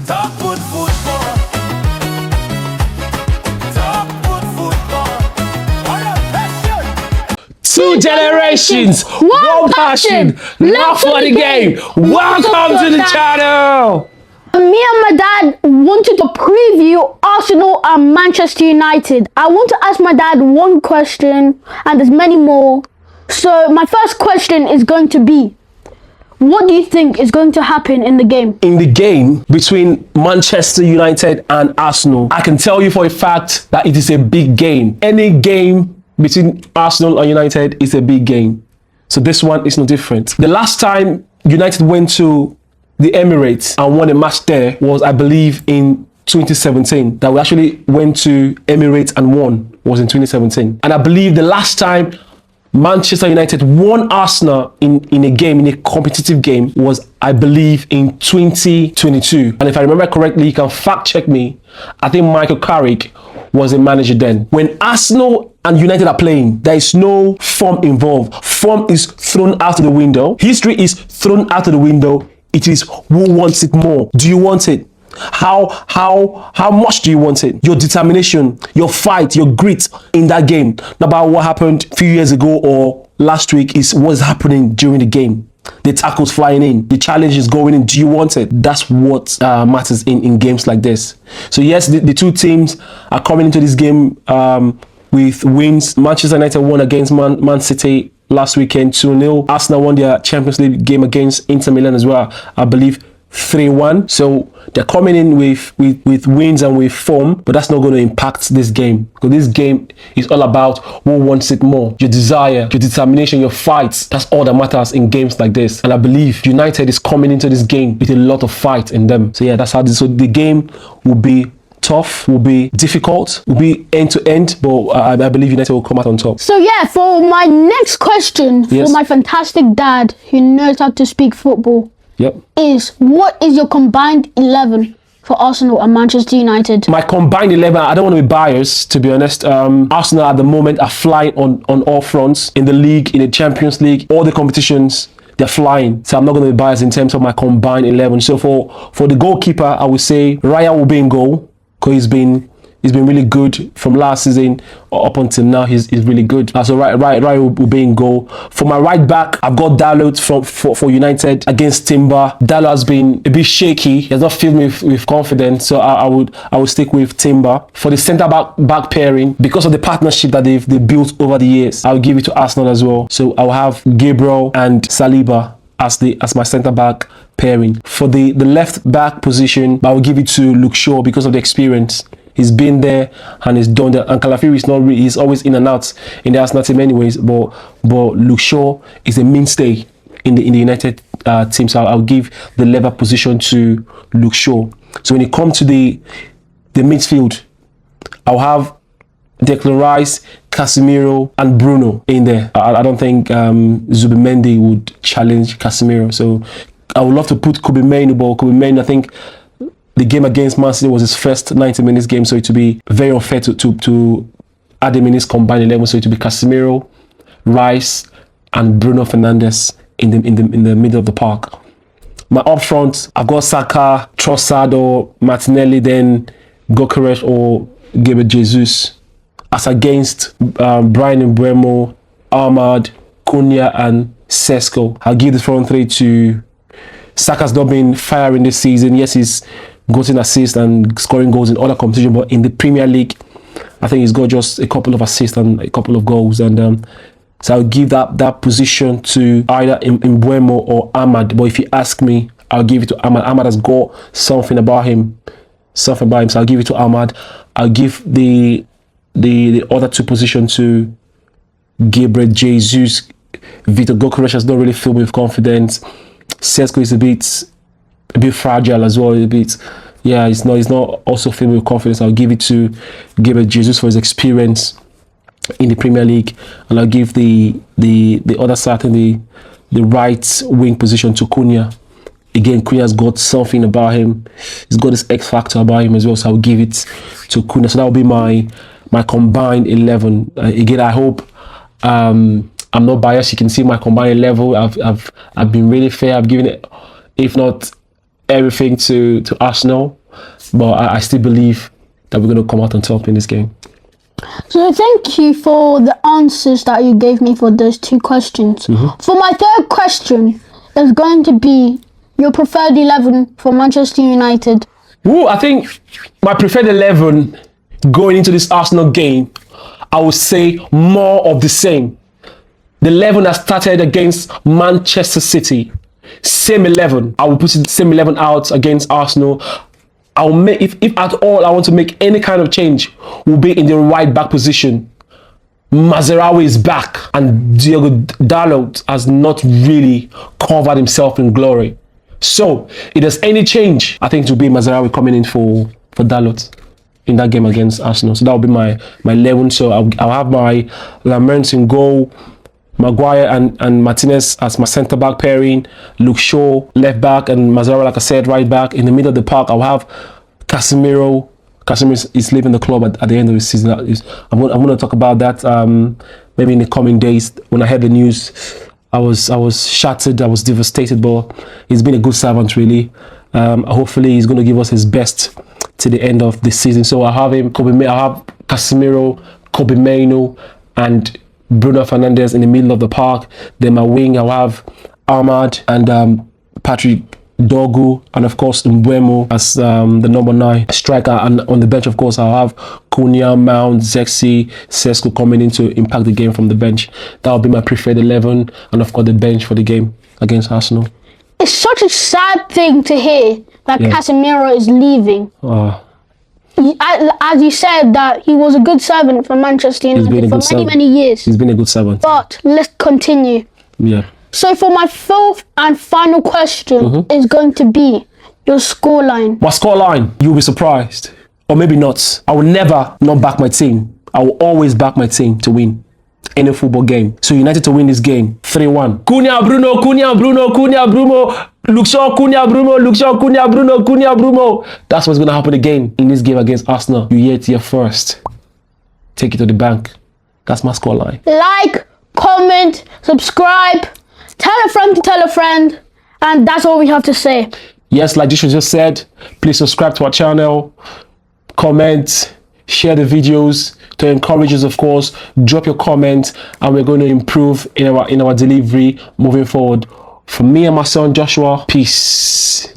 Top foot football. Top foot football. Two generations, one passion, love for the game. Welcome to the channel. Me and my dad wanted to preview Arsenal and Manchester United. I want to ask my dad one question, and there's many more. So my first question is going to be, what do you think is going to happen in the game? In the game between Manchester United and Arsenal, I can tell you for a fact that it is a big game. Any game between Arsenal and United is a big game. So this one is no different. The last time United went to the Emirates and won a match there was, I believe, in 2017. That we actually went to Emirates and won was in 2017. And I believe the last time Manchester United won Arsenal in a game, in a competitive game, was, I believe, in 2022. And if I remember correctly, you can fact check me. I think Mikel Arteta was a manager then. When Arsenal and United are playing, there is no form involved. Form is thrown out of the window. History is thrown out of the window. It is who wants it more. Do you want it? How much do you want it? Your determination, your fight, your grit in that game. Not about what happened a few years ago or last week, is what's happening during the game. The tackles flying in, the challenge is going in. Do you want it? That's what matters in games like this. So yes, the two teams are coming into this game with wins. Manchester United won against Man City last weekend 2-0. Arsenal won their Champions League game against Inter Milan as well, I believe 3-1. So they're coming in with wins and with form, but that's not going to impact this game, because this game is all about who wants it more. Your desire, your determination, your fights. That's all that matters in games like this. And I believe United is coming into this game with a lot of fight in them. So yeah, that's how this. So the game will be tough, will be difficult, will be end to end, but I believe United will come out on top. So yeah, for my next question, for my fantastic dad who knows how to speak football, is what is your combined 11 for Arsenal and Manchester United? My combined 11, I don't want to be biased, to be honest. Arsenal at the moment are flying on all fronts, in the league, in the Champions League, all the competitions. They're flying. So I'm not going to be biased in terms of my combined 11. So for the goalkeeper, I would say Raya will be in goal, because he's been really good from last season up until now. He's really good. So right will be in goal. For my right back, I've got Dalot for United against Timber. Dalot has been a bit shaky. He has not filled me with confidence. So I would stick with Timber. For the centre back pairing, because of the partnership that they've built over the years, I'll give it to Arsenal as well. So I'll have Gabriel and Saliba as my centre back pairing. For the left back position, I will give it to Luke Shaw because of the experience. He's been there and he's done that. And Calafiori is not really, he's always in and out in the Arsenal team anyways, but Luke Shaw is a mainstay in the United team. So I'll give the left position to Luke Shaw. So when it comes to the midfield, I'll have Declan Rice, Casemiro and Bruno in there. I don't think Zubimendi would challenge Casemiro. So I would love to put Kobbie Mainoo, but Kobbie Mainoo, I think the game against Man City was his first 90 minutes game, so it would be very unfair to add him in his combined 11. So it would be Casemiro, Rice and Bruno Fernandes in the middle of the park. My up front, I've got Saka, Trossard or Martinelli, then Gyökeres or Gabriel Jesus. As against Bryan Mbeumo, Ahmad, Cunha and Sesko. I'll give the front three to Saka's not been firing this season. Yes, he's gotten assists and scoring goals in other competitions, but in the Premier League, I think he's got just a couple of assists and a couple of goals. And so I'll give that position to either Mbeumo or Ahmad. But if you ask me, I'll give it to Ahmad. Ahmad has got something about him. So I'll give it to Ahmad. I'll give the other two positions to Gabriel Jesus. Victor Gyökeres has not really filled me with confidence. Sesko is a bit fragile as well. He's not also filled me with confidence. I'll give it to Gabriel Jesus for his experience in the Premier League, and I'll give the other side in the right wing position to Cunha. Again, Cunha's got something about him. He's got this X factor about him as well. So I'll give it to Cunha. So that will be my combined 11. Again, I hope I'm not biased. You can see my combined level. I've been really fair. I've given it, if not everything to Arsenal, but I still believe that we're going to come out on top in this game. So thank you for the answers that you gave me for those 2 questions. For my third question, is going to be your preferred 11 for Manchester United. Ooh, I think my preferred 11 going into this Arsenal game, I would say more of the same. The 11 that started against Manchester City, same 11. I will put the same 11 out against Arsenal. I'll make, if at all I want to make any kind of change, will be in the right back position. Mazraoui is back, and Diogo Dalot has not really covered himself in glory. So, if there's any change, I think it will be Mazraoui coming in for Dalot in that game against Arsenal. So that will be my 11. So I'll have my Lamers in goal, Maguire and Martinez as my centre back pairing, Luke Shaw left back, and Mazraoui, like I said, right back. In the middle of the park, I'll have Casemiro. Casemiro is leaving the club at the end of the season. I'm going to talk about that maybe in the coming days. When I heard the news, I was shattered, I was devastated, but he's been a good servant, really. Hopefully, he's going to give us his best to the end of the season. So I have him, I have Casemiro, Kobbie Mainoo, and Bruno Fernandes in the middle of the park. Then my wing, I'll have Ahmad and Patrick Dogu, and of course Mbeumo as the number 9 striker. And on the bench, of course, I'll have Cunha, Mount, Zexi, Sesko coming in to impact the game from the bench. That will be my preferred 11, and of course the bench for the game against Arsenal. It's such a sad thing to hear that Casemiro is leaving. As you said, that he was a good servant for Manchester United for many years. He's been a good servant. But let's continue. Yeah. So for my 4th and final question is going to be your scoreline. My scoreline, you'll be surprised. Or maybe not. I will never not back my team. I will always back my team to win any football game. So United to win this game, 3-1. Cunha, Bruno, Cunha, Bruno, Cunha, Bruno, Luke Shaw, Cunha, Bruno, Luke Shaw, Cunha, Bruno, Cunha, Bruno. That's what's going to happen again in this game against Arsenal. You hear it here first. Take it to the bank. That's my scoreline. Like, comment, subscribe, tell a friend to tell a friend, and that's all we have to say. Yes, like Joshua just said, please subscribe to our channel, comment, share the videos to encourage us, of course. Drop your comments, and we're going to improve in our delivery moving forward. From me and my son Joshua, peace.